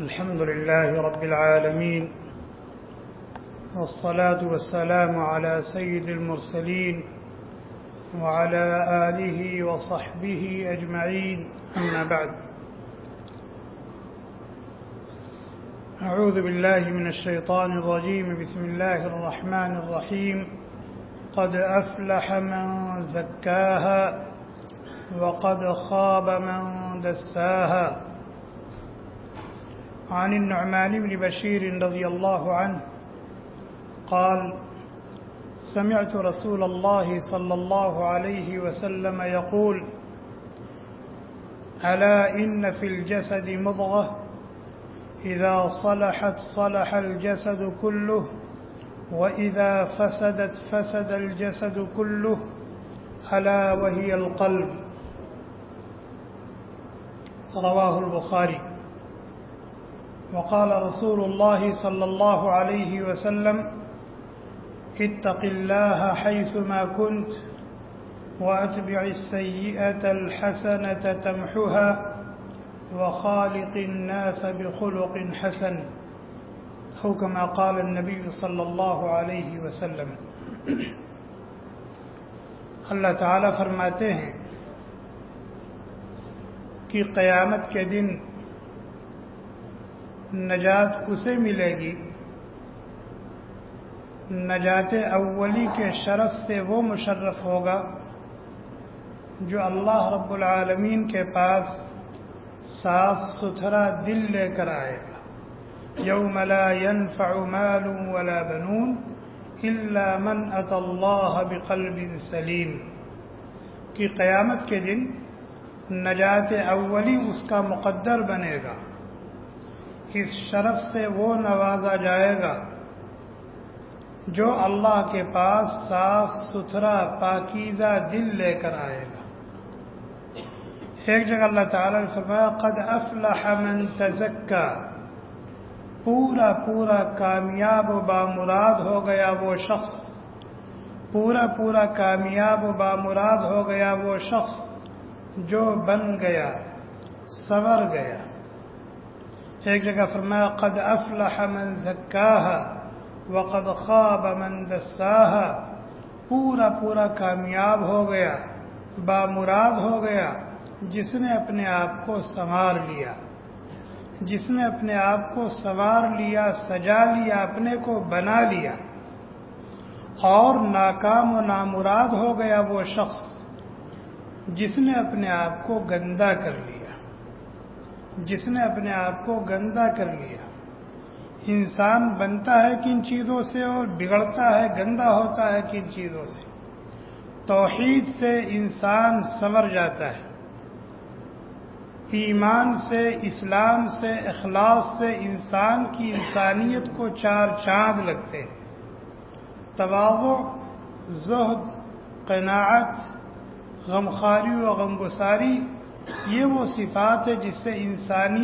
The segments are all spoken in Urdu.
الحمد لله رب العالمين، والصلاة والسلام على سيد المرسلين وعلى آله وصحبه أجمعين، أما بعد. أعوذ بالله من الشيطان الرجيم. بسم الله الرحمن الرحيم. قد أفلح من زكاها وقد خاب من دساها. عن النعمان بن بشير رضي الله عنه قال: سمعت رسول الله صلى الله عليه وسلم يقول: ألا إن في الجسد مضغة إذا صلحت صلح الجسد كله وإذا فسدت فسد الجسد كله ألا وهي القلب. رواه البخاري. وقال رسول الله صلى الله عليه وسلم: اتق الله حيثما كنت وأتبع السيئة الحسنة تمحها وخالق الناس بخلق حسن، أو كما قال النبي صلی اللہ علیہ وسلم. اللہ تعالیٰ فرماتے ہیں کہ قیامت کے دن نجات اسے ملے گی، نجات اولی کے شرف سے وہ مشرف ہوگا جو اللہ رب العالمین کے پاس صاف ستھرا دل لے کر آئے گا. یوم لا ينفع مال ولا بنون الا من اتى اللہ بقلب سلیم، کہ قیامت کے دن نجات اولی اس کا مقدر بنے گا. اس شرف سے وہ نوازا جائے گا جو اللہ کے پاس صاف ستھرا پاکیزہ دل لے کر آئے گا. ایک جگہ اللہ تعالیٰ نے فرمایا: قد افلح من تزکا، پورا کامیاب و بامراد ہو گیا وہ شخص، پورا کامیاب و بامراد ہو گیا وہ شخص جو بن گیا، سنور گیا. ایک جگہ فرمایا: قد افلح من زکاها وقد خاب من دساها، پورا کامیاب ہو گیا، بامراد ہو گیا جس نے اپنے آپ کو سنوار لیا، جس نے اپنے آپ کو سنوار لیا، سجا لیا، اپنے کو بنا لیا. اور ناکام و نامراد ہو گیا وہ شخص جس نے اپنے آپ کو گندا کر لیا، جس نے اپنے آپ کو گندا کر لیا. انسان بنتا ہے کن چیزوں سے اور بگڑتا ہے، گندا ہوتا ہے کن چیزوں سے. توحید سے انسان سنور جاتا ہے، ایمان سے، اسلام سے، اخلاص سے انسان کی انسانیت کو چار چاند لگتے ہیں. تواضع، زہد، قناعت، غمخواری و غمگساری، یہ وہ صفات ہے جس سے انسان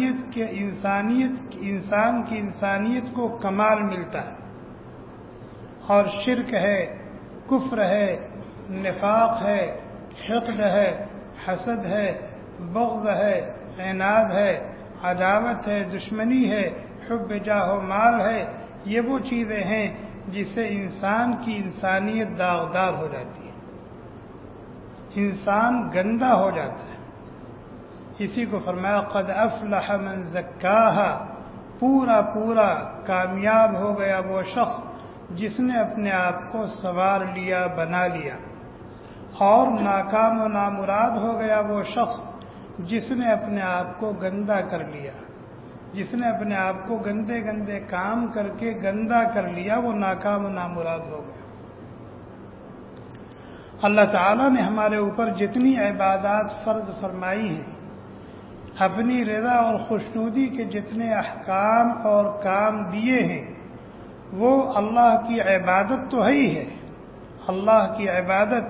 کی انسانیت کو کمال ملتا ہے. اور شرک ہے، کفر ہے، نفاق ہے، حقد ہے، حسد ہے، بغض ہے، عناد ہے، عداوت ہے، دشمنی ہے، حب جاہ و مال ہے. یہ وہ چیزیں ہیں جس سے انسان کی انسانیت داغدار ہو جاتی ہے، انسان گندا ہو جاتا ہے. اسی کو فرمایا: قد افلح من زکاها، پورا کامیاب ہو گیا وہ شخص جس نے اپنے آپ کو سنوار لیا، بنا لیا. اور ناکام و نامراد ہو گیا وہ شخص جس نے اپنے آپ کو گندا کر لیا، جس نے اپنے آپ کو گندے کام کر کے گندا کر لیا، وہ ناکام و نامراد ہو گیا. اللہ تعالیٰ نے ہمارے اوپر جتنی عبادات فرض فرمائی ہیں، اپنی رضا اور خوشنودی کے جتنے احکام اور کام دیے ہیں، وہ اللہ کی عبادت تو ہے ہی ہے. اللہ کی عبادت،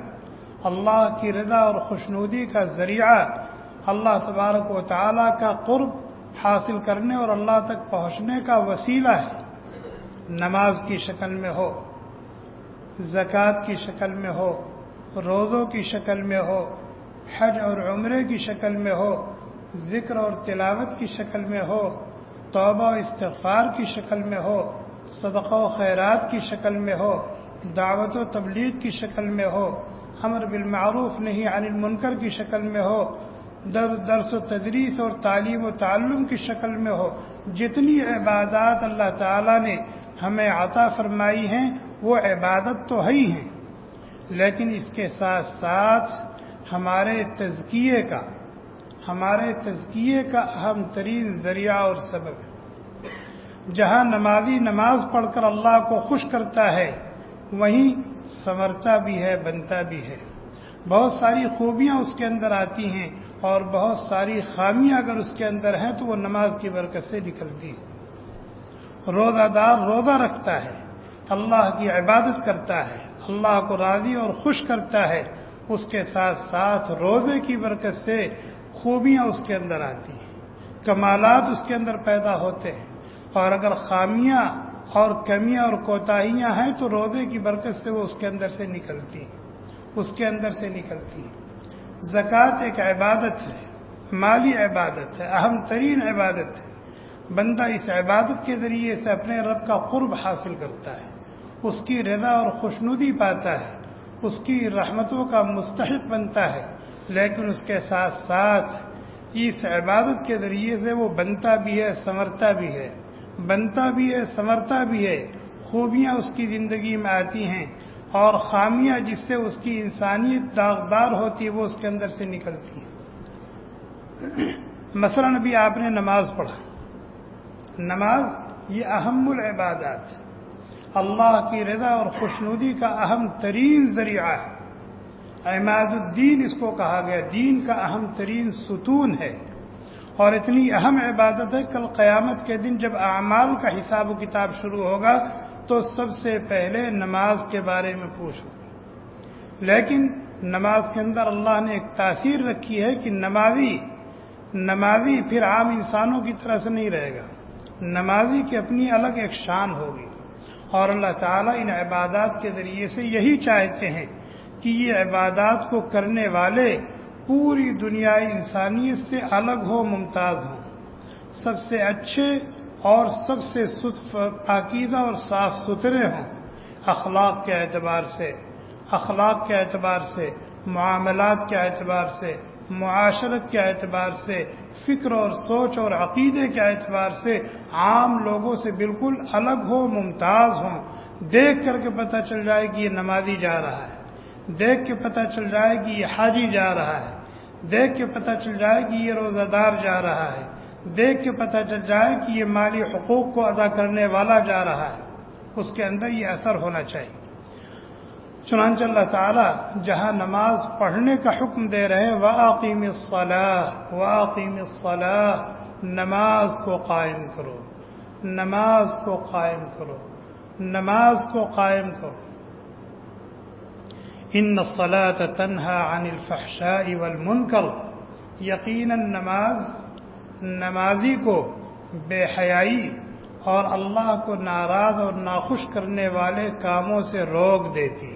اللہ کی رضا اور خوشنودی کا ذریعہ، اللہ تبارک و تعالیٰ کا قرب حاصل کرنے اور اللہ تک پہنچنے کا وسیلہ ہے. نماز کی شکل میں ہو، زکوٰۃ کی شکل میں ہو، روزوں کی شکل میں ہو، حج اور عمرے کی شکل میں ہو، ذکر اور تلاوت کی شکل میں ہو، توبہ و استغفار کی شکل میں ہو، صدقہ و خیرات کی شکل میں ہو، دعوت و تبلیغ کی شکل میں ہو، امر بالمعروف نہی عن المنکر کی شکل میں ہو، درس و تدریس اور تعلیم و تعلم کی شکل میں ہو، جتنی عبادات اللہ تعالیٰ نے ہمیں عطا فرمائی ہیں وہ عبادت تو ہی ہیں، لیکن اس کے ساتھ ساتھ ہمارے تزکیے کا اہم ترین ذریعہ اور سبب ہے۔ جہاں نمازی نماز پڑھ کر اللہ کو خوش کرتا ہے وہیں سنورتا بھی ہے، بنتا بھی ہے۔ بہت ساری خوبیاں اس کے اندر آتی ہیں اور بہت ساری خامیاں اگر اس کے اندر ہیں تو وہ نماز کی برکت سے نکلتی ہیں۔ روزہ دار روزہ رکھتا ہے، اللہ کی عبادت کرتا ہے، اللہ کو راضی اور خوش کرتا ہے، اس کے ساتھ ساتھ روزے کی برکت سے خوبیاں اس کے اندر آتی ہیں، کمالات اس کے اندر پیدا ہوتے ہیں، اور اگر خامیاں اور کمیاں اور کوتاہیاں ہیں تو روزے کی برکت سے وہ اس کے اندر سے نکلتی ہیں۔ زکوٰۃ ایک عبادت ہے، مالی عبادت ہے، اہم ترین عبادت ہے۔ بندہ اس عبادت کے ذریعے سے اپنے رب کا قرب حاصل کرتا ہے، اس کی رضا اور خوشنودی پاتا ہے، اس کی رحمتوں کا مستحق بنتا ہے، لیکن اس کے ساتھ ساتھ اس عبادت کے ذریعے سے وہ بنتا بھی ہے، سنورتا بھی ہے، خوبیاں اس کی زندگی میں آتی ہیں اور خامیاں جس سے اس کی انسانیت داغدار ہوتی ہے وہ اس کے اندر سے نکلتی ہے۔ مثلا ابھی آپ نے نماز پڑھا، نماز یہ اہم العبادات، اللہ کی رضا اور خوشنودی کا اہم ترین ذریعہ ہے۔ عماد الدین اس کو کہا گیا، دین کا اہم ترین ستون ہے، اور اتنی اہم عبادت ہے کل قیامت کے دن جب اعمال کا حساب و کتاب شروع ہوگا تو سب سے پہلے نماز کے بارے میں پوچھو۔ لیکن نماز کے اندر اللہ نے ایک تاثیر رکھی ہے کہ نمازی پھر عام انسانوں کی طرح سے نہیں رہے گا، نمازی کی اپنی الگ ایک شان ہوگی، اور اللہ تعالیٰ ان عبادات کے ذریعے سے یہی چاہتے ہیں کہ یہ عبادات کو کرنے والے پوری دنیا انسانیت سے الگ ہو، ممتاز ہوں، سب سے اچھے اور سب سے پاکیزہ اور صاف ستھرے ہوں، اخلاق کے اعتبار سے، معاملات کے اعتبار سے، معاشرت کے اعتبار سے، فکر اور سوچ اور عقیدے کے اعتبار سے عام لوگوں سے بالکل الگ ہو، ممتاز ہوں۔ دیکھ کر کے پتہ چل جائے کہ یہ نمازی جا رہا ہے، دیکھ کے پتہ چل جائے کہ یہ حاجی جا رہا ہے، دیکھ کے پتہ چل جائے کہ یہ روزہ دار جا رہا ہے، دیکھ کے پتہ چل جائے کہ یہ مالی حقوق کو ادا کرنے والا جا رہا ہے، اس کے اندر یہ اثر ہونا چاہیے۔ چنانچہ اللہ تعالیٰ جہاں نماز پڑھنے کا حکم دے رہے وَأَقِمِ الصَّلَاةَ، نماز کو قائم کرو، نماز کو قائم کرو، نماز کو قائم کرو۔ ان الصلاة تنہا عن الفحشاء والمنکر، یقیناً نمازی کو بے حیائی اور اللہ کو ناراض اور ناخوش کرنے والے کاموں سے روک دیتی ہے۔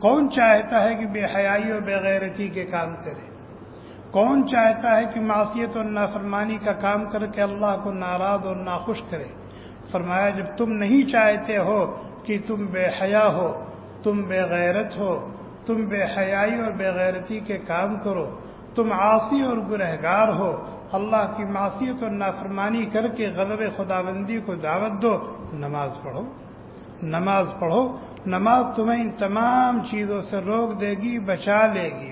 کون چاہتا ہے کہ بے حیائی اور بے غیرتی کے کام کرے؟ کون چاہتا ہے کہ معصیت اور نافرمانی کا کام کر کے اللہ کو ناراض اور ناخوش کرے؟ فرمایا جب تم نہیں چاہتے ہو کہ تم بے حیا ہو، تم بے غیرت ہو، تم بے حیائی اور بے غیرتی کے کام کرو، تم عاصی اور گنہگار ہو، اللہ کی معصیت اور نافرمانی کر کے غضب خداوندی کو دعوت دو، نماز پڑھو، نماز پڑھو۔ نماز تمہیں ان تمام چیزوں سے روک دے گی، بچا لے گی۔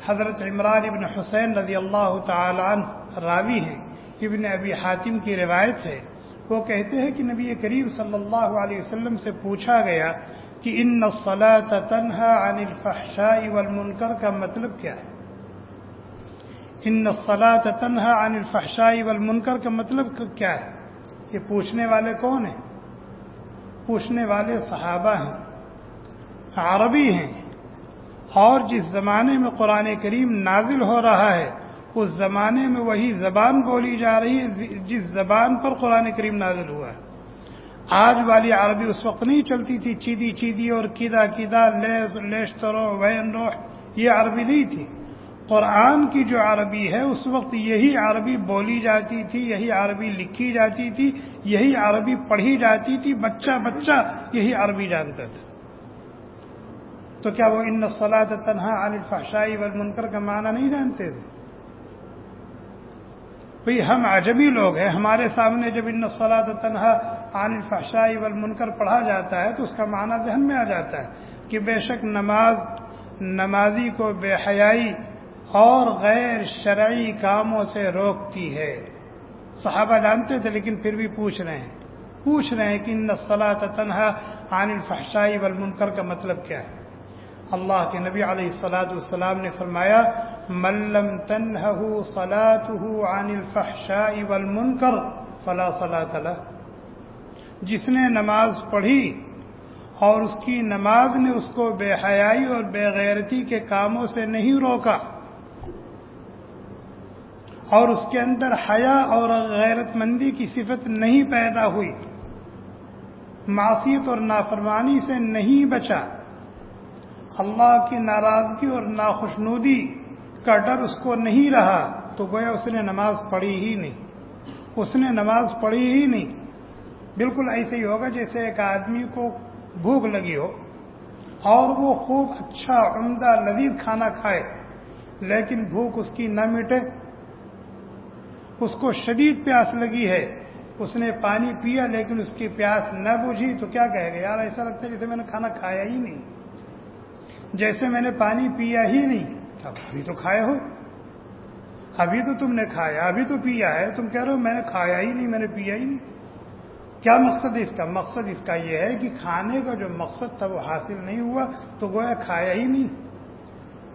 حضرت عمران ابن حسین رضی اللہ تعالی عنہ راوی ہیں، ابن ابی حاتم کی روایت ہے، وہ کہتے ہیں کہ نبی کریم صلی اللہ علیہ وسلم سے پوچھا گیا کہ ان الصلاۃ تنہا عن الفحشاء والمنکر کا مطلب کیا ہے؟ ان الصلاۃ تنہا عن الفحشاء والمنکر کا مطلب کیا ہے؟ یہ پوچھنے والے کون ہیں؟ پوچھنے والے صحابہ ہیں، عربی ہیں، اور جس زمانے میں قرآن کریم نازل ہو رہا ہے اس زمانے میں وہی زبان بولی جا رہی ہے جس زبان پر قرآن کریم نازل ہوا ہے۔ آج والی عربی اس وقت نہیں چلتی تھی، چیدی اور کیدا لیشترو وین روح، یہ عربی نہیں تھی۔ قرآن کی جو عربی ہے اس وقت یہی عربی بولی جاتی تھی، یہی عربی لکھی جاتی تھی، یہی عربی پڑھی جاتی تھی، بچہ بچہ یہی عربی جانتا تھا. تو کیا وہ ان الصلاۃ تنہا عن الفحشاء والمنکر کا معنی نہیں جانتے تھے؟ بھئی ہم عجمی لوگ ہیں، ہمارے سامنے جب ان الصلاۃ تنہا عن الفحشاء والمنکر پڑھا جاتا ہے تو اس کا معنی ذہن میں آ جاتا ہے کہ بے شک نماز نمازی کو بے حیائی اور غیر شرعی کاموں سے روکتی ہے. صحابہ جانتے تھے لیکن پھر بھی پوچھ رہے ہیں کہ ان الصلاۃ تنہا عن الفحشاء والمنکر کا مطلب کیا ہے؟ اللہ کے نبی علیہ الصلاۃ والسلام نے فرمایا من لم تنہہ صلاتہ عن الفحشاء والمنکر فلا صلاۃ لہ. جس نے نماز پڑھی اور اس کی نماز نے اس کو بے حیائی اور بے غیرتی کے کاموں سے نہیں روکا اور اس کے اندر حیا اور غیرت مندی کی صفت نہیں پیدا ہوئی، معصیت اور نافرمانی سے نہیں بچا، اللہ کی ناراضگی اور ناخوشنودی کا ڈر اس کو نہیں رہا، تو گویا اس نے نماز پڑھی ہی نہیں. بالکل ایسے ہی ہوگا جیسے ایک آدمی کو بھوک لگی ہو اور وہ خوب اچھا عمدہ لذیذ کھانا کھائے لیکن بھوک اس کی نہ مٹے، اس کو شدید پیاس لگی ہے، اس نے پانی پیا لیکن اس کی پیاس نہ بجھی، تو کیا کہے گا؟ یار ایسا لگتا ہے جیسے میں نے کھانا کھایا ہی نہیں، جیسے میں نے پانی پیا ہی نہیں. ابھی تو کھائے ہو، ابھی تو تم نے کھایا، ابھی تو پیا ہے، تم کہہ رہے ہو میں نے کھایا ہی نہیں، میں نے پیا ہی نہیں. کیا مقصد ہے اس کا؟ مقصد اس کا یہ ہے کہ کھانے کا جو مقصد تھا وہ حاصل نہیں ہوا تو گویا کھایا ہی نہیں،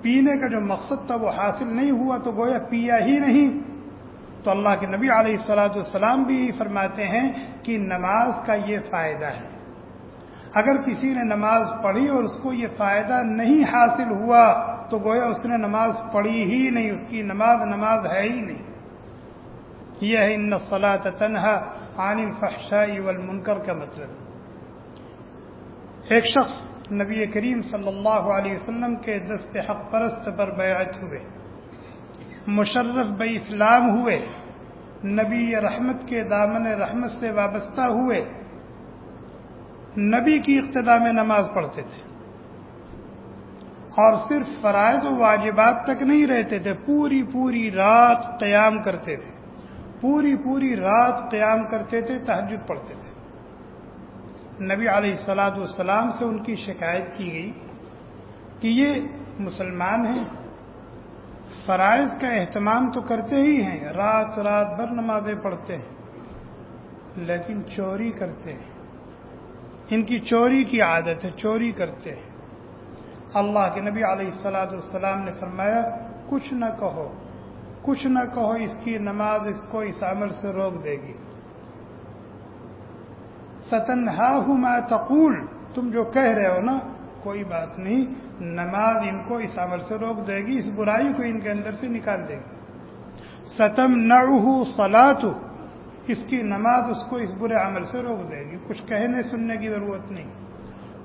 پینے کا جو مقصد تھا وہ حاصل نہیں ہوا تو گویا پیا ہی نہیں. تو اللہ کے نبی علیہ الصلاۃ والسلام بھی فرماتے ہیں کہ نماز کا یہ فائدہ ہے. اگر کسی نے نماز پڑھی اور اس کو یہ فائدہ نہیں حاصل ہوا تو گویا اس نے نماز پڑھی ہی نہیں، اس کی نماز ہے ہی نہیں. یہ ہے ان الصلاۃ تنہا عن الفحشاء والمنکر کا مطلب. ایک شخص نبی کریم صلی اللہ علیہ وسلم کے دست حق پرست پر بیعت ہوئے، مشرف بے اسلام ہوئے، نبی رحمت کے دامن رحمت سے وابستہ ہوئے، نبی کی اقتداء میں نماز پڑھتے تھے اور صرف فرائض و واجبات تک نہیں رہتے تھے، پوری رات قیام کرتے تھے، پوری رات قیام کرتے تھے، تہجد پڑھتے تھے. نبی علیہ الصلاۃ والسلام سے ان کی شکایت کی گئی کہ یہ مسلمان ہیں، فرائض کا اہتمام تو کرتے ہی ہیں، رات بھر نمازیں پڑھتے ہیں، لیکن چوری کرتے ہیں، ان کی چوری کی عادت ہے، چوری کرتے ہیں. اللہ کے نبی علیہ الصلاۃ والسلام نے فرمایا کچھ نہ کہو، اس کی نماز اس کو اس عمل سے روک دے گی. ستنہاہ ما تقول، تم جو کہہ رہے ہو نا کوئی بات نہیں، نماز ان کو اس عمل سے روک دے گی، اس برائی کو ان کے اندر سے نکال دے گی. ستمنعہ صلاۃ، اس کی نماز اس کو اس برے عمل سے روک دے گی. کچھ کہنے سننے کی ضرورت نہیں.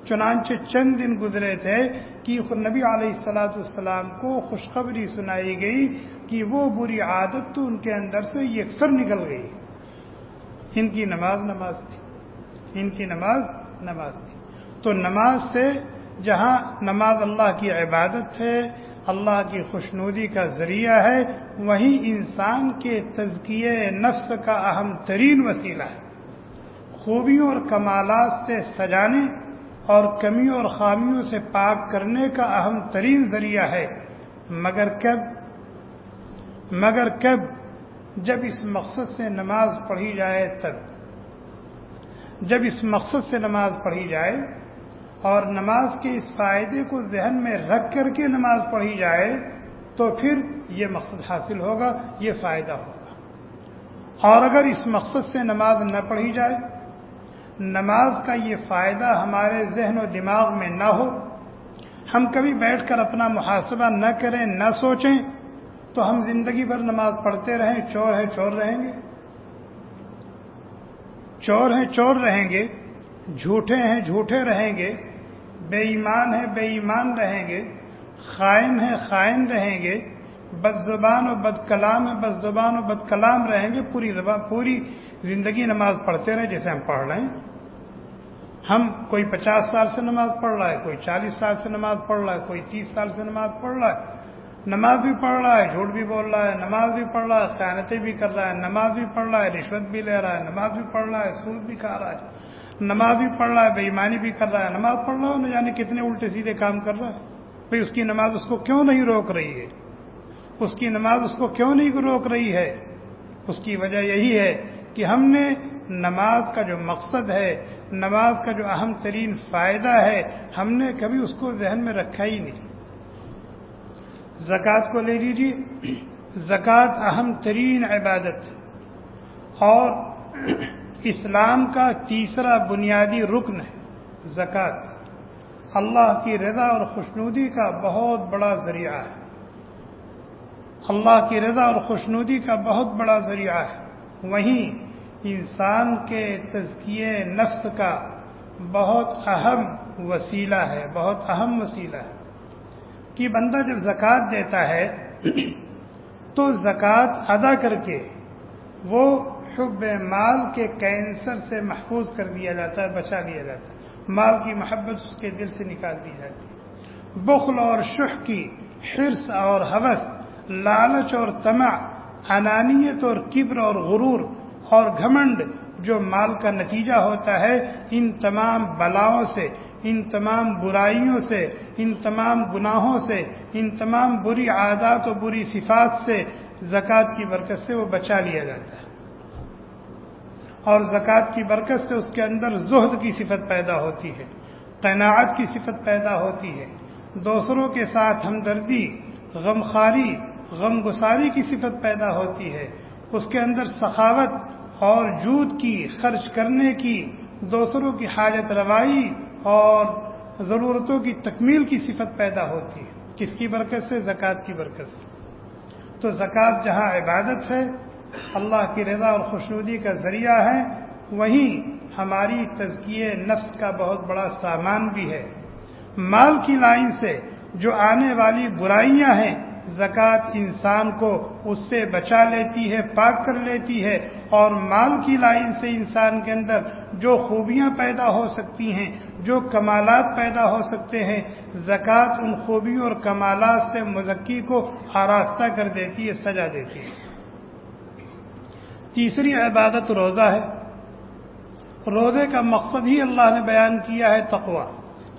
چنانچہ چند دن گزرے تھے کہ نبی علیہ الصلاۃ والسلام کو خوشخبری سنائی گئی کہ وہ بری عادت تو ان کے اندر سے یکسر نکل گئی. ان کی نماز تھی. تو نماز سے، جہاں نماز اللہ کی عبادت ہے، اللہ کی خوشنودی کا ذریعہ ہے، وہیں انسان کے تزکیہ نفس کا اہم ترین وسیلہ ہے، خوبیوں اور کمالات سے سجانے اور کمیوں اور خامیوں سے پاک کرنے کا اہم ترین ذریعہ ہے. مگر کب؟ جب اس مقصد سے نماز پڑھی جائے تب. جب اس مقصد سے نماز پڑھی جائے اور نماز کے اس فائدے کو ذہن میں رکھ کر کے نماز پڑھی جائے تو پھر یہ مقصد حاصل ہوگا، یہ فائدہ ہوگا. اور اگر اس مقصد سے نماز نہ پڑھی جائے، نماز کا یہ فائدہ ہمارے ذہن و دماغ میں نہ ہو، ہم کبھی بیٹھ کر اپنا محاسبہ نہ کریں، نہ سوچیں، تو ہم زندگی بھر نماز پڑھتے رہیں، چور ہیں چور رہیں گے، چور ہیں چور رہیں گے، جھوٹے ہیں جھوٹے رہیں گے، بے ایمان ہیں بے ایمان رہیں گے، خائن ہیں خائن رہیں گے، بد زبان و بد کلام ہے، بد زبان و بد کلام رہیں گے، پوری زندگی نماز پڑھتے رہیں جیسے ہم پڑھ رہے ہیں. ہم کوئی 50 سال سے نماز پڑھ رہا ہے، کوئی 40 سال سے نماز پڑھ رہا ہے، کوئی 30 سال سے نماز پڑھ رہا ہے. نماز بھی پڑھ رہا ہے، جھوٹ بھی بول رہا ہے، نماز بھی پڑھ رہا ہے، خیانتیں بھی کر رہا ہے، نماز بھی پڑھ رہا ہے، رشوت بھی لے رہا ہے، نماز بھی پڑھ رہا ہے، سود بھی کھا رہا ہے، نماز بھی پڑھ رہا ہے، بے ایمانی بھی کر رہا ہے، نماز پڑھ رہا ہے، نہ جانے کتنے الٹے سیدھے کام کر رہا ہے. بھئی اس کی نماز اس کو کیوں نہیں روک رہی ہے؟ اس کی نماز اس کو کیوں نہیں روک رہی ہے؟ اس کی وجہ یہی ہے کہ ہم نے نماز کا جو مقصد ہے، نماز کا جو اہم ترین فائدہ ہے، ہم نے کبھی اس کو ذہن میں رکھا ہی نہیں. زکوٰۃ کو لے لیجیے. زکوٰۃ اہم ترین عبادت اور اسلام کا تیسرا بنیادی رکن ہے. زکوٰۃ اللہ کی رضا اور خوشنودی کا بہت بڑا ذریعہ ہے. اللہ کی رضا اور خوشنودی کا بہت بڑا ذریعہ ہے. وہیں انسان کے تزکیے نفس کا بہت اہم وسیلہ ہے، بہت اہم وسیلہ ہے. کہ بندہ جب زکوٰۃ دیتا ہے تو زکوٰۃ ادا کر کے وہ حب مال کے کینسر سے محفوظ کر دیا جاتا ہے، بچا لیا جاتا ہے. مال کی محبت اس کے دل سے نکال دی جاتی ہے. بخل اور شح کی، حرص اور ہوس، لالچ اور طمع، انانیت اور کبر اور غرور اور گھمنڈ جو مال کا نتیجہ ہوتا ہے، ان تمام بلاؤں سے، ان تمام برائیوں سے، ان تمام گناہوں سے، ان تمام بری عادات و بری صفات سے زکوٰۃ کی برکت سے وہ بچا لیا جاتا ہے. اور زکوٰۃ کی برکت سے اس کے اندر زہد کی صفت پیدا ہوتی ہے، قناعت کی صفت پیدا ہوتی ہے، دوسروں کے ساتھ ہمدردی، غمخواری، غمگساری کی صفت پیدا ہوتی ہے. اس کے اندر سخاوت اور جود کی، خرچ کرنے کی، دوسروں کی حاجت روائی اور ضرورتوں کی تکمیل کی صفت پیدا ہوتی ہے. کس کی برکت سے؟ زکوٰۃ کی برکت سے. تو زکوٰۃ جہاں عبادت ہے، اللہ کی رضا اور خوشنودی کا ذریعہ ہے، وہیں ہماری تزکیے نفس کا بہت بڑا سامان بھی ہے. مال کی لائن سے جو آنے والی برائیاں ہیں، زکوٰۃ انسان کو اس سے بچا لیتی ہے، پاک کر لیتی ہے. اور مال کی لائن سے انسان کے اندر جو خوبیاں پیدا ہو سکتی ہیں، جو کمالات پیدا ہو سکتے ہیں، زکوٰۃ ان خوبیوں اور کمالات سے مزکی کو آراستہ کر دیتی ہے، سجا دیتی ہے. تیسری عبادت روزہ ہے. روزے کا مقصد ہی اللہ نے بیان کیا ہے، تقوی.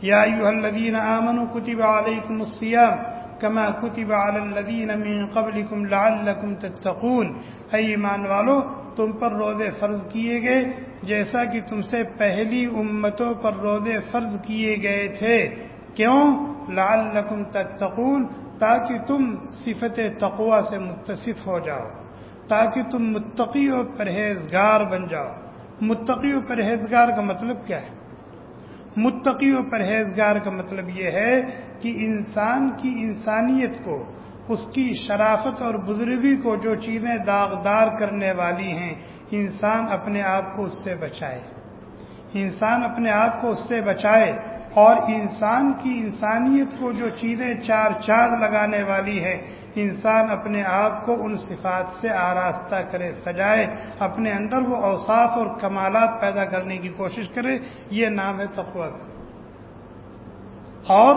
یا ایھا الذین آمنوا کتب علیکم الصیام کما کتب علی الذین من قبلکم لعلکم تتقون. اے ایمان والو، تم پر روزے فرض کیے گئے جیسا کہ تم سے پہلی امتوں پر روزے فرض کیے گئے تھے. کیوں؟ لعلکم تتقون، تاکہ تم صفت تقوی سے متصف ہو جاؤ، تاکہ تم متقی و پرہیزگار بن جاؤ. متقی و پرہیزگار کا مطلب کیا ہے؟ متقی و پرہیزگار کا مطلب یہ ہے کہ انسان کی انسانیت کو، اس کی شرافت اور بزرگی کو جو چیزیں داغدار کرنے والی ہیں، انسان اپنے آپ کو اس سے بچائے. انسان اپنے آپ کو اس سے بچائے، اور انسان کی انسانیت کو جو چیزیں چار چاند لگانے والی ہیں، انسان اپنے آپ کو ان صفات سے آراستہ کرے، سجائے، اپنے اندر وہ اوصاف اور کمالات پیدا کرنے کی کوشش کرے. یہ نام ہے تقوی کا. اور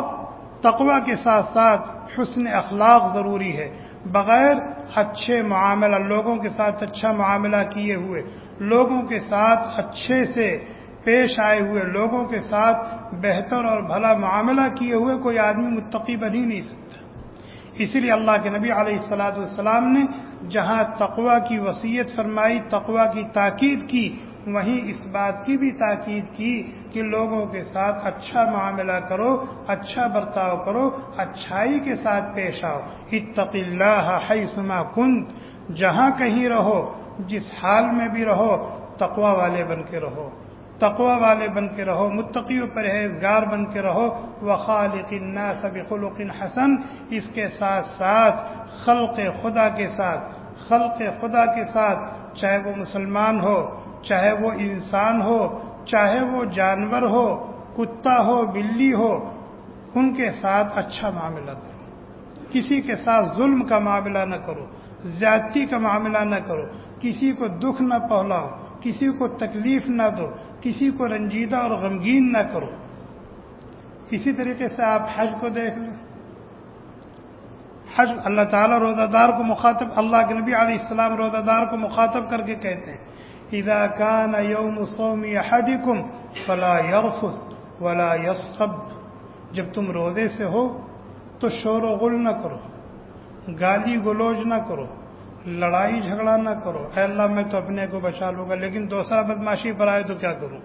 تقوی کے ساتھ ساتھ حسن اخلاق ضروری ہے. بغیر اچھے معاملہ، لوگوں کے ساتھ اچھا معاملہ کیے ہوئے، لوگوں کے ساتھ اچھے سے پیش آئے ہوئے، لوگوں کے ساتھ بہتر اور بھلا معاملہ کیے ہوئے کوئی آدمی متقی بن ہی نہیں سکتا. اسی لیے اللہ کے نبی علیہ الصلاۃ والسلام نے جہاں تقوی کی وصیت فرمائی، تقوی کی تاکید کی، وہیں اس بات کی بھی تاکید کی کہ لوگوں کے ساتھ اچھا معاملہ کرو، اچھا برتاؤ کرو، اچھائی کے ساتھ پیش آؤ. اتق اللہ حیثما کنت، جہاں کہیں رہو، جس حال میں بھی رہو، تقوی والے بن کے رہو، تقوی والے بن کے رہو، متقی و پرہیزگار بن کے رہو. وخالق الناس بخلق حسن، اس کے ساتھ ساتھ خلق خدا کے ساتھ، چاہے وہ مسلمان ہو، چاہے وہ انسان ہو، چاہے وہ جانور ہو، کتا ہو، بلی ہو، ان کے ساتھ اچھا معاملہ کرو، کسی کے ساتھ ظلم کا معاملہ نہ کرو، زیادتی کا معاملہ نہ کرو، کسی کو دکھ نہ پہنچاؤ، کسی کو تکلیف نہ دو، کسی کو رنجیدہ اور غمگین نہ کرو۔ اسی طریقے سے آپ حج کو دیکھ لیں۔ حج اللہ تعالیٰ روزہ دار کو مخاطب، اللہ کے نبی علیہ السلام روزہ دار کو مخاطب کر کے کہتے ہیں اذا كان يوم صوم احدكم فلا يرفث ولا يصخب، جب تم روزے سے ہو تو شور و غل نہ کرو، گالی گلوچ نہ کرو، لڑائی جھگڑا نہ کرو۔ اے اللہ میں تو اپنے کو بچا لوں گا، لیکن دوسرا بدماشی پر آئے تو کیا کروں؟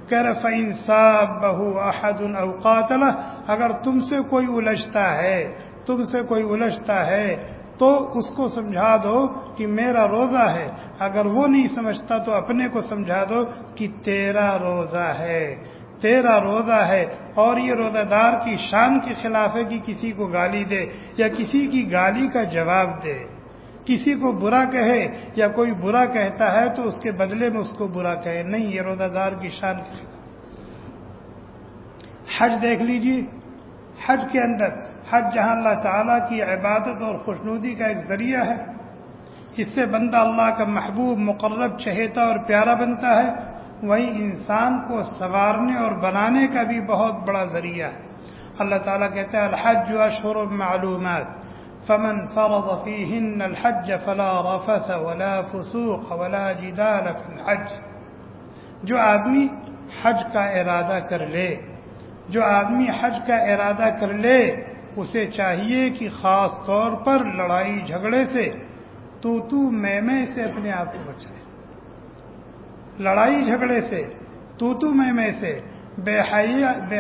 کہہ رہے فَإِن سَابَّهُ أَحَدٌ أَوْ قَاتَلَهُ، اگر تم سے کوئی الجھتا ہے تو اس کو سمجھا دو کہ میرا روزہ ہے، اگر وہ نہیں سمجھتا تو اپنے کو سمجھا دو کہ تیرا روزہ ہے، اور یہ روزہ دار کی شان کے خلاف ہے کہ کسی کو گالی دے یا کسی کی گالی کا جواب دے، کسی کو برا کہے یا کوئی برا کہتا ہے تو اس کے بدلے میں اس کو برا کہے، نہیں، یہ روزہ دار کی شان کے خلاف۔ حج دیکھ لیجیے، حج کے اندر، حج جہاں اللہ تعالیٰ کی عبادت اور خوشنودی کا ایک ذریعہ ہے، اس سے بندہ اللہ کا محبوب، مقرب، چہیتا اور پیارا بنتا ہے، وہیں انسان کو سنوارنے اور بنانے کا بھی بہت بڑا ذریعہ ہے۔ اللہ تعالیٰ کہتا ہے الحج اشہر معلومات فمن فرض فیہن الحج فلا رفث ولا فسوق ولا جدال فی الحج، جو آدمی حج کا ارادہ کر لے اسے چاہیے کہ خاص طور پر لڑائی جھگڑے سے، تو میں سے اپنے آپ کو بچائے، لڑائی جھگڑے سے، تو میں سے، بے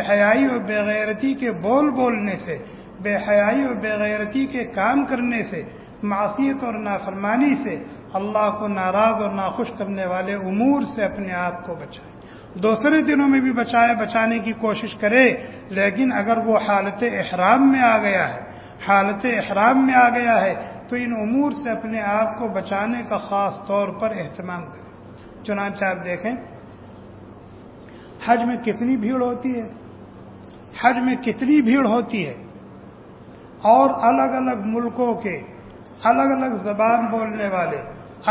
حیائی اور بے غیرتی کے بولنے سے، بے حیائی اور بے غیرتی کے کام کرنے سے، معصیت اور نافرمانی سے، اللہ کو ناراض اور ناخوش کرنے والے امور سے اپنے آپ کو بچائے۔ دوسرے دنوں میں بھی بچانے کی کوشش کرے، لیکن اگر وہ حالت احرام میں آ گیا ہے تو ان امور سے اپنے آپ کو بچانے کا خاص طور پر اہتمام کرے۔ چنانچہ آپ دیکھیں حج میں کتنی بھیڑ ہوتی ہے، اور الگ الگ ملکوں کے، الگ الگ زبان بولنے والے،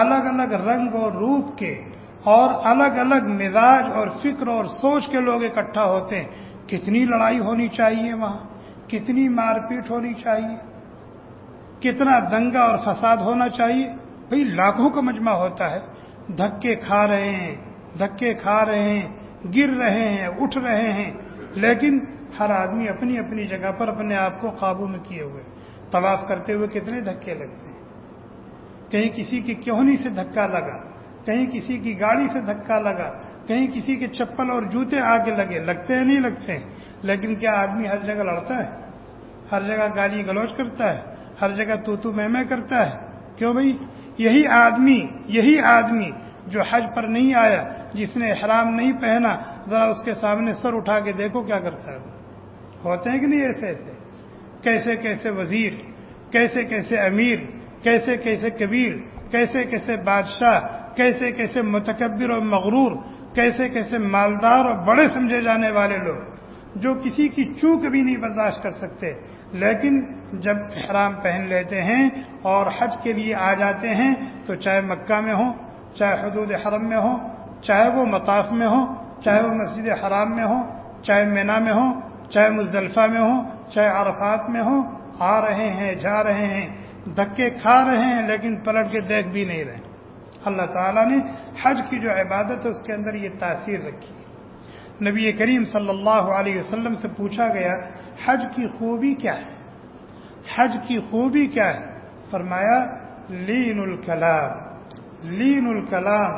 الگ الگ رنگ اور روپ کے، اور الگ الگ مزاج اور فکر اور سوچ کے لوگ اکٹھا ہوتے ہیں۔ کتنی لڑائی ہونی چاہیے وہاں، کتنی مار پیٹ ہونی چاہیے، کتنا دنگا اور فساد ہونا چاہیے۔ بھئی لاکھوں کا مجمع ہوتا ہے، دھکے کھا رہے ہیں، گر رہے ہیں، اٹھ رہے ہیں، لیکن ہر آدمی اپنی اپنی جگہ پر اپنے آپ کو قابو میں کیے ہوئے۔ طواف کرتے ہوئے کتنے دھکے لگتے ہیں، کہیں کسی کی کہنی سے دھکا لگا، کہیں کسی کی گاڑی سے دھکا لگا، کہیں کسی کے چپل اور جوتے آگے لگتے ہیں نہیں لگتے ہیں، لیکن کیا آدمی ہر جگہ لڑتا ہے؟ ہر جگہ گالی گلوچ کرتا ہے؟ ہر جگہ تو میں کرتا ہے؟ کیوں بھئی؟ یہی آدمی جو حج پر نہیں آیا، جس نے احرام نہیں پہنا، ذرا اس کے سامنے سر اٹھا کے دیکھو کیا کرتا ہے۔ ہوتے ہیں کہ نہیں ایسے کیسے وزیر، کیسے امیر، کیسے کبیر، کیسے بادشاہ، کیسے متکبر اور مغرور، کیسے مالدار اور بڑے سمجھے جانے والے لوگ، جو کسی کی چوک بھی نہیں برداشت کر سکتے، لیکن جب احرام پہن لیتے ہیں اور حج کے لیے آ جاتے ہیں تو چاہے مکہ میں ہو، چاہے حدود حرم میں ہو، چاہے وہ مطاف میں ہو، چاہے وہ مسجد حرام میں ہو، چاہے مینا میں ہو، چاہے مزدلفہ میں ہو، چاہے عرفات میں ہو، آ رہے ہیں، جا رہے ہیں، دھکے کھا رہے ہیں، لیکن پلٹ کے دیکھ بھی نہیں رہے۔ اللہ تعالیٰ نے حج کی جو عبادت ہے اس کے اندر یہ تاثیر رکھی۔ نبی کریم صلی اللہ علیہ وسلم سے پوچھا گیا حج کی خوبی کیا ہے؟ فرمایا لین الکلام،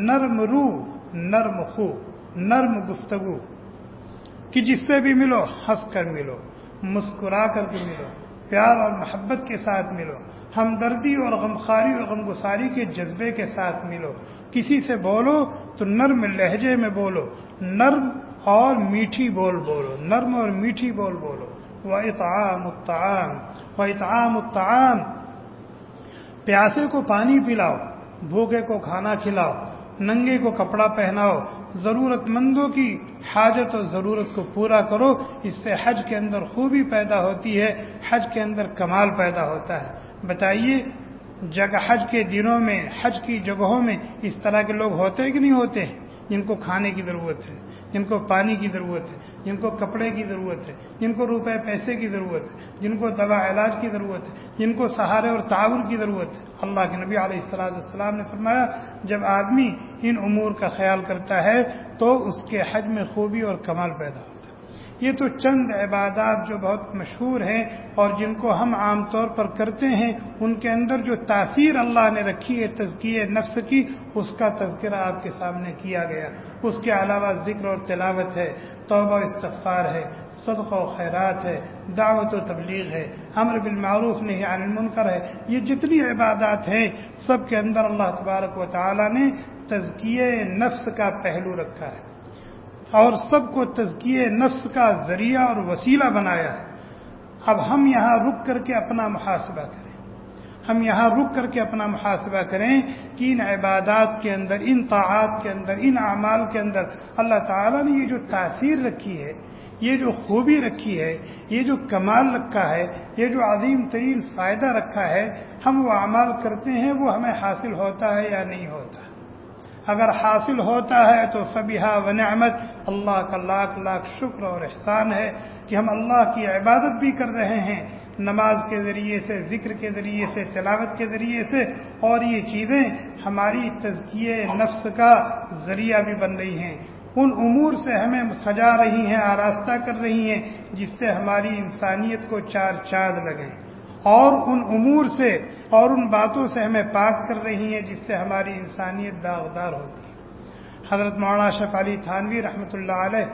نرم روح، نرم خو، نرم گفتگو، کہ جس سے بھی ملو ہنس کر ملو، مسکرا کر کے ملو، پیار اور محبت کے ساتھ ملو، ہمدردی اور غمخواری اور غمگساری کے جذبے کے ساتھ ملو۔ کسی سے بولو تو نرم لہجے میں بولو، نرم اور میٹھی بول بولو، وَإِطْعَامُ الطَّعَامِ، پیاسے کو پانی پلاؤ، بھوکے کو کھانا کھلاؤ، ننگے کو کپڑا پہناؤ، ضرورت مندوں کی حاجت اور ضرورت کو پورا کرو. اس سے حج کے اندر خوبی پیدا ہوتی ہے، حج کے اندر کمال پیدا ہوتا ہے. بتائیے حج کے دنوں میں، حج کی جگہوں میں اس طرح کے لوگ ہوتے ہیں کہ نہیں ہوتے ہیں؟ جن کو کھانے کی ضرورت ہے، جن کو پانی کی ضرورت ہے، جن کو کپڑے کی ضرورت ہے، جن کو روپے پیسے کی ضرورت ہے، جن کو دوا علاج کی ضرورت ہے، جن کو سہارے اور تعاون کی ضرورت ہے. اللہ کے نبی علیہ السلام نے فرمایا جب آدمی ان امور کا خیال کرتا ہے تو اس کے حج میں خوبی اور کمال پیدا ہوتا ہے. یہ تو چند عبادات جو بہت مشہور ہیں اور جن کو ہم عام طور پر کرتے ہیں، ان کے اندر جو تاثیر اللہ نے رکھی ہے تزکیہ نفس کی، اس کا تذکرہ آپ کے سامنے کیا گیا. اس کے علاوہ ذکر اور تلاوت ہے، توبہ و استغفار ہے، صدقہ و خیرات ہے، دعوت و تبلیغ ہے، امر بالمعروف نہی عن المنکر ہے. یہ جتنی عبادات ہیں سب کے اندر اللہ تبارک و تعالی نے تزکیہ نفس کا پہلو رکھا ہے اور سب کو تزکیہ نفس کا ذریعہ اور وسیلہ بنایا ہے. اب ہم یہاں رک کر کے اپنا محاسبہ کریں، ہم یہاں رک کر کے اپنا محاسبہ کریں کہ ان عبادات کے اندر، ان طاعات کے اندر، ان اعمال کے اندر اللہ تعالیٰ نے یہ جو تاثیر رکھی ہے، یہ جو خوبی رکھی ہے، یہ جو کمال رکھا ہے، یہ جو عظیم ترین فائدہ رکھا ہے، ہم وہ اعمال کرتے ہیں وہ ہمیں حاصل ہوتا ہے یا نہیں ہوتا. اگر حاصل ہوتا ہے تو فبہا ونعمت، اللہ کا لاکھ لاکھ شکر اور احسان ہے کہ ہم اللہ کی عبادت بھی کر رہے ہیں، نماز کے ذریعے سے، ذکر کے ذریعے سے، تلاوت کے ذریعے سے، اور یہ چیزیں ہماری تزکیہ نفس کا ذریعہ بھی بن رہی ہیں. ان امور سے ہمیں سجا رہی ہیں، آراستہ کر رہی ہیں جس سے ہماری انسانیت کو چار چاند لگیں، اور ان امور سے اور ان باتوں سے ہمیں پاک کر رہی ہیں جس سے ہماری انسانیت داغدار ہوتی ہے. حضرت مولانا اشرف علی تھانوی رحمۃ اللہ علیہ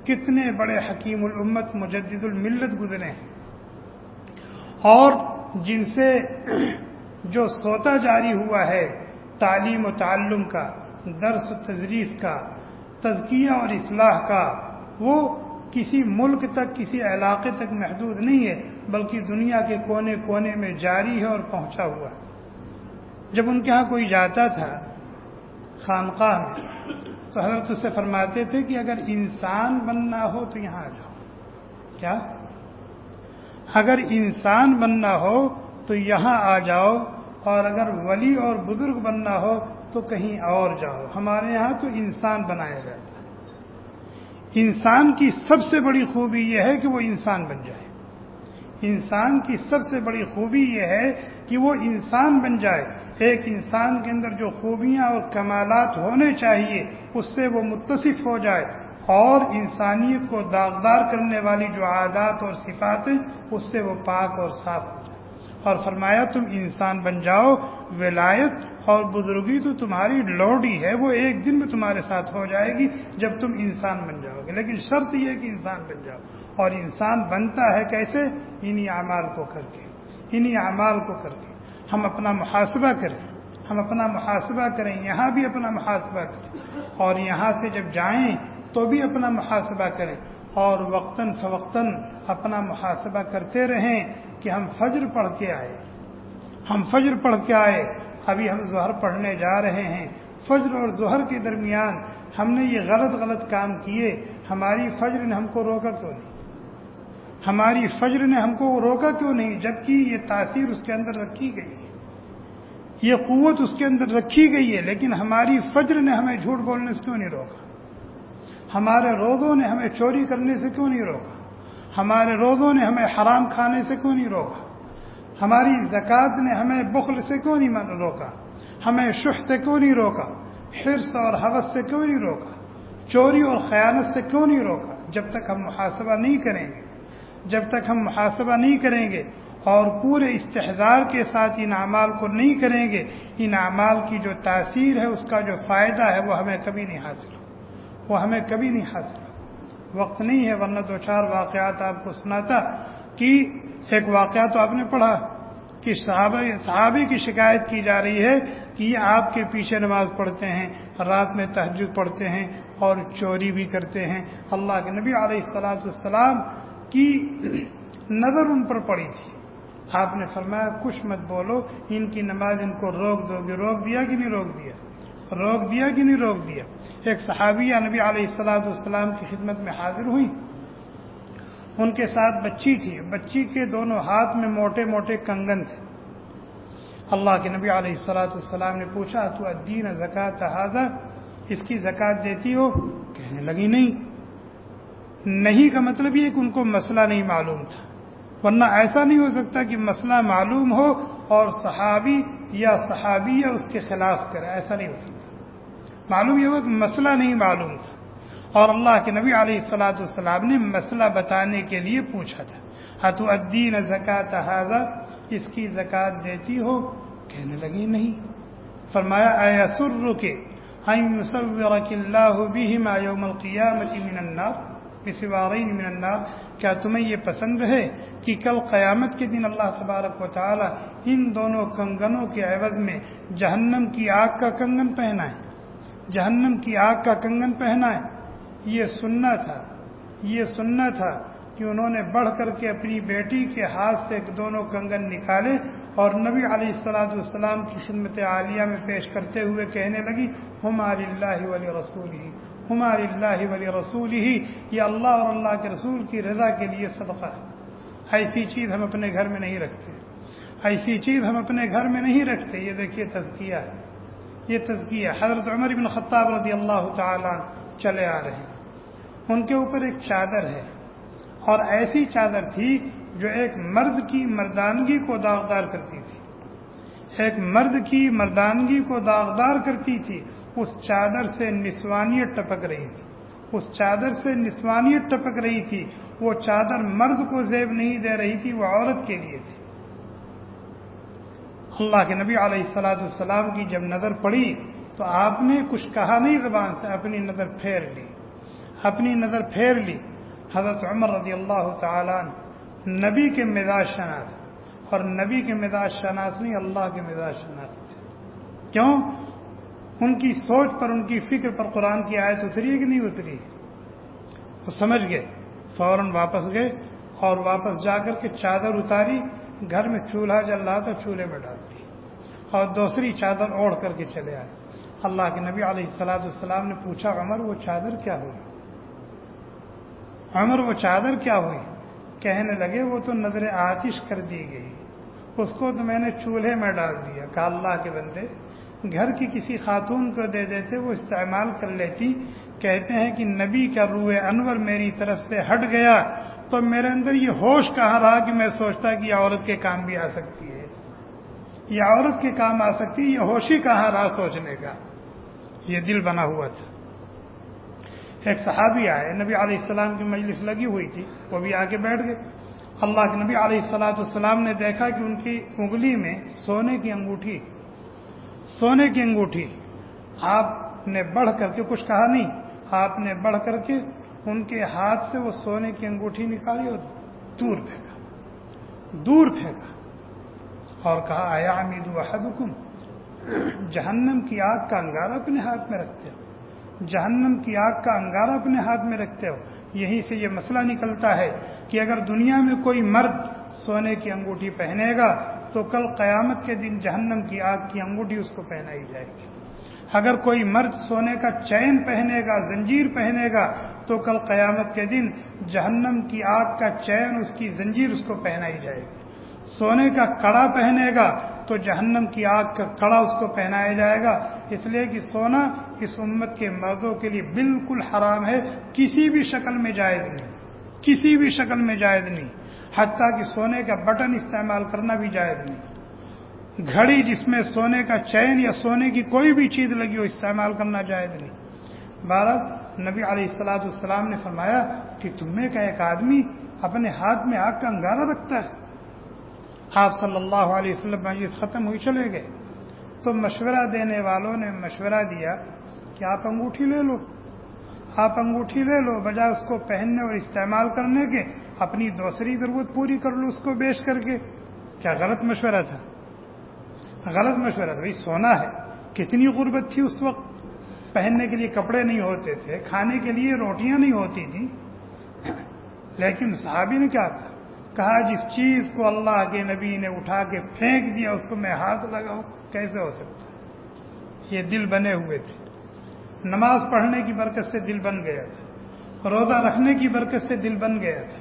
کتنے بڑے حکیم الامت مجدد الملت گزرے ہیں، اور جن سے جو سوتا جاری ہوا ہے تعلیم و تعلم کا، درس و تدریس کا، تزکیہ اور اصلاح کا، وہ کسی ملک تک، کسی علاقے تک محدود نہیں ہے بلکہ دنیا کے کونے کونے میں جاری ہے اور پہنچا ہوا. جب ان کے ہاں کوئی جاتا تھا خانقاہ میں تو حضرت اس سے فرماتے تھے کہ اگر انسان بننا ہو تو یہاں آ جاؤ. کیا؟ اگر انسان بننا ہو تو یہاں آ جاؤ، اور اگر ولی اور بزرگ بننا ہو تو کہیں اور جاؤ، ہمارے یہاں تو انسان بنایا جاتا ہے. انسان کی سب سے بڑی خوبی یہ ہے کہ وہ انسان بن جائے. انسان کی سب سے بڑی خوبی یہ ہے کہ وہ انسان بن جائے. ایک انسان کے اندر جو خوبیاں اور کمالات ہونے چاہیے اس سے وہ متصف ہو جائے، اور انسانیت کو داغدار کرنے والی جو عادات اور صفات ہیں اس سے وہ پاک اور صاف ہو جائے. اور فرمایا تم انسان بن جاؤ، ولایت اور بزرگی تو تمہاری لوڈی ہے، وہ ایک دن میں تمہارے ساتھ ہو جائے گی جب تم انسان بن جاؤ گے. لیکن شرط یہ ہے کہ انسان بن جاؤ. اور انسان بنتا ہے کیسے؟ انہی اعمال کو کر کے، انہی اعمال کو کر کے. ہم اپنا محاسبہ کریں، ہم اپنا محاسبہ کریں، یہاں بھی اپنا محاسبہ کریں، اور یہاں سے جب جائیں تو بھی اپنا محاسبہ کریں، اور وقتاً فوقتاً اپنا محاسبہ کرتے رہیں کہ ہم فجر پڑھ کے آئے، ہم فجر پڑھ کے آئے، ابھی ہم ظہر پڑھنے جا رہے ہیں، فجر اور ظہر کے درمیان ہم نے یہ غلط کام کیے، ہماری فجر نے ہم کو روکا کیوں نہیں؟ ہماری فجر نے ہم کو روکا کیوں نہیں؟ جبکہ یہ تاثیر اس کے اندر رکھی گئی ہے، یہ قوت اس کے اندر رکھی گئی ہے، لیکن ہماری فجر نے ہمیں جھوٹ بولنے سے کیوں نہیں روکا؟ ہمارے روزوں نے ہمیں چوری کرنے سے کیوں نہیں روکا؟ ہمارے روزوں نے ہمیں حرام کھانے سے کیوں نہیں روکا؟ ہماری زکوٰۃ نے ہمیں بخل سے کیوں نہیں روکا؟ ہمیں شح سے کیوں نہیں روکا؟ حرص اور ہوس سے کیوں نہیں روکا؟ چوری اور خیانت سے کیوں نہیں روکا؟ جب تک ہم محاسبہ نہیں کریں گے، جب تک ہم محاسبہ نہیں کریں گے اور پورے استحضار کے ساتھ ان اعمال کو نہیں کریں گے، ان اعمال کی جو تاثیر ہے، اس کا جو فائدہ ہے، وہ ہمیں کبھی نہیں حاصل ہو، وہ ہمیں کبھی نہیں حاصل ہو. وقت نہیں ہے ورنہ دو چار واقعات آپ کو سناتا. کہ ایک واقعہ تو آپ نے پڑھا کہ صحابی کی شکایت کی جا رہی ہے کہ یہ آپ کے پیچھے نماز پڑھتے ہیں، رات میں تہجد پڑھتے ہیں اور چوری بھی کرتے ہیں. اللہ کے نبی علیہ السلام کی نظر ان پر پڑی تھی. آپ نے فرمایا کچھ مت بولو، ان کی نماز ان کو روک دو گے. روک دیا کہ نہیں روک دیا؟ روک دیا کہ نہیں روک دیا؟ ایک صحابیہ نبی علیہ السلام کی خدمت میں حاضر ہوئی، ان کے ساتھ بچی تھی، بچی کے دونوں ہاتھ میں موٹے موٹے کنگن تھے۔ اللہ کے نبی علیہ السلام نے پوچھا تو الدین زکات ھذا، اس کی زکات دیتی ہو؟ کہنے لگی نہیں کا مطلب یہ کہ ان کو مسئلہ نہیں معلوم تھا، ورنہ ایسا نہیں ہو سکتا کہ مسئلہ معلوم ہو اور صحابی یا صحابیہ اس کے خلاف کرے، ایسا نہیں ہو سکتا۔ معلوم یہ ہوا کہ مسئلہ نہیں معلوم تھا، اور اللہ کے نبی علیہ السلام نے مسئلہ بتانے کے لیے پوچھا تھا، اتؤدین زکات ھذا، اس کی زکات دیتی ہو؟ کہنے لگی نہیں۔ فرمایا ایسرک ان یصورک اللہ بہما یوم القیامۃ من النار بسوارین من النار، کیا تمہیں یہ پسند ہے کہ کل قیامت کے دن اللہ تبارک و تعالی ان دونوں کنگنوں کے عوض میں جہنم کی آگ کا کنگن پہنائے، جہنم کی آگ کا کنگن پہنائے؟ یہ سننا تھا کہ انہوں نے بڑھ کر کے اپنی بیٹی کے ہاتھ سے دونوں کنگن نکالے اور نبی علیہ السلام کی خدمت عالیہ میں پیش کرتے ہوئے کہنے لگی ہما للہ ولرسولہ، ہما للہ ولرسولہ، یہ اللہ اور اللہ کے رسول کی رضا کے لیے صدقہ ہے۔ ایسی چیز ہم اپنے گھر میں نہیں رکھتے، ایسی چیز ہم اپنے گھر میں نہیں رکھتے۔ یہ دیکھیے تزکیہ ہے، یہ تزکیہ۔ حضرت عمر بن خطاب رضی اللہ تعالیٰ چلے آ رہے ہیں، ان کے اوپر ایک چادر ہے، اور ایسی چادر تھی جو ایک مرد کی مردانگی کو داغدار کرتی تھی، ایک مرد کی مردانگی کو داغدار کرتی تھی۔ اس چادر سے نسوانیت ٹپک رہی تھی، اس چادر سے نسوانیت ٹپک رہی تھی۔ وہ چادر مرد کو زیب نہیں دے رہی تھی، وہ عورت کے لیے تھی۔ اللہ کے نبی علیہ السلام کی جب نظر پڑی تو آپ نے کچھ کہا نہیں زبان سے، اپنی نظر پھیر لی۔ حضرت عمر رضی اللہ تعالیٰ نبی کے مزاج شناس، اور نبی کے مزاج شناس نہیں، اللہ کے مزاج شناس تھے۔ کیوں؟ ان کی سوچ پر، ان کی فکر پر قرآن کی آیت اتری ہے کہ نہیں اتری؟ وہ سمجھ گئے، فوراً واپس گئے اور واپس جا کر کے چادر اتاری، گھر میں چولہا جل رہا تھا، چولہے میں ڈال دی اور دوسری چادر اوڑھ کر کے چلے آئے۔ اللہ کے نبی علیہ السلام نے پوچھا عمر وہ چادر کیا ہوئی؟ عمر وہ چادر کیا ہوئی؟ کہنے لگے وہ تو نظر آتش کر دی گئی، اس کو تو میں نے چولہے میں ڈال دیا۔ کہا اللہ کے بندے، گھر کی کسی خاتون کو دے دیتے، وہ استعمال کر لیتی۔ کہتے ہیں کہ نبی کا روح انور میری طرف سے ہٹ گیا تو میرے اندر یہ ہوش کہاں رہا کہ میں سوچتا کہ یہ عورت کے کام بھی آ سکتی ہے، یہ عورت کے کام آ سکتی ہے، یہ ہوش ہی کہاں رہا سوچنے کا، یہ دل بنا ہوا تھا۔ ایک صحابی آئے، نبی علیہ السلام کی مجلس لگی ہوئی تھی، وہ بھی آ کے بیٹھ گئے۔ اللہ کے نبی علیہ السلام نے دیکھا کہ ان کی انگلی میں سونے کی انگوٹھی، آپ نے بڑھ کر کے کچھ کہا نہیں، آپ نے بڑھ کر کے ان کے ہاتھ سے وہ سونے کی انگوٹھی نکالی اور دور پھینکا اور کہا ایعمد احدکم، جہنم کی آگ کا انگارہ اپنے ہاتھ میں رکھتے ہو، جہنم کی آگ کا انگارہ اپنے ہاتھ میں رکھتے ہو۔ یہیں سے یہ مسئلہ نکلتا ہے کہ اگر دنیا میں کوئی مرد سونے کی انگوٹھی پہنے گا تو کل قیامت کے دن جہنم کی آگ کی انگوٹھی اس کو پہنائی جائے گی۔ اگر کوئی مرد سونے کا چین پہنے گا، زنجیر پہنے گا، تو کل قیامت کے دن جہنم کی آگ کا چین، اس کی زنجیر اس کو پہنائی جائے گی۔ سونے کا کڑا پہنے گا تو جہنم کی آگ کا کڑا اس کو پہنایا جائے گا۔ اس لیے کہ سونا اس امت کے مردوں کے لیے بالکل حرام ہے، کسی بھی شکل میں جائز نہیں، کسی بھی شکل میں جائز نہیں، حتیٰ کہ سونے کا بٹن استعمال کرنا بھی جائز نہیں۔ گھڑی جس میں سونے کا چین یا سونے کی کوئی بھی چیز لگی ہو استعمال کرنا جائز نہیں۔ بہرحال نبی علیہ السلام نے فرمایا کہ تم میں کا ایک آدمی اپنے ہاتھ میں آگ کا انگارہ رکھتا ہے۔ آپ صلی اللہ علیہ وسلم مجلس ختم ہوئی چلے گئے تو مشورہ دینے والوں نے مشورہ دیا کہ آپ انگوٹھی لے لو، آپ انگوٹھی لے لو، بجائے اس کو پہننے اور استعمال کرنے کے اپنی دوسری ضرورت پوری کر لو اس کو بیچ کر کے۔ کیا غلط مشورہ تھا؟ غلط مشورہ تھا۔ بھائی سونا ہے، کتنی غربت تھی اس وقت، پہننے کے لیے کپڑے نہیں ہوتے تھے، کھانے کے لیے روٹیاں نہیں ہوتی تھی، لیکن صحابی نے کیا کہا جس چیز کو اللہ کے نبی نے اٹھا کے پھینک دیا اس کو میں ہاتھ لگاؤں، کیسے ہو سکتا ہے؟ یہ دل بنے ہوئے تھے. نماز پڑھنے کی برکت سے دل بن گیا تھا, روزہ رکھنے کی برکت سے دل بن گیا تھا,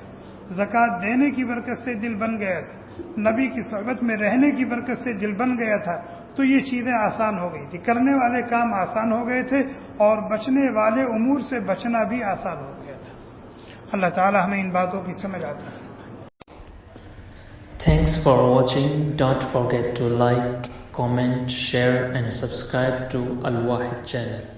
زکوٰۃ دینے کی برکت سے دل بن گیا تھا, نبی کی صحبت میں رہنے کی برکت سے دل بن گیا تھا. تو یہ چیزیں آسان ہو گئی تھی, کرنے والے کام آسان ہو گئے تھے اور بچنے والے امور سے بچنا بھی آسان ہو گیا تھا. اللہ تعالی ہمیں ان باتوں کی سمجھ آتا ہے. Thanks for watching. Don't forget to like, comment, share and subscribe to Al Wahid channel.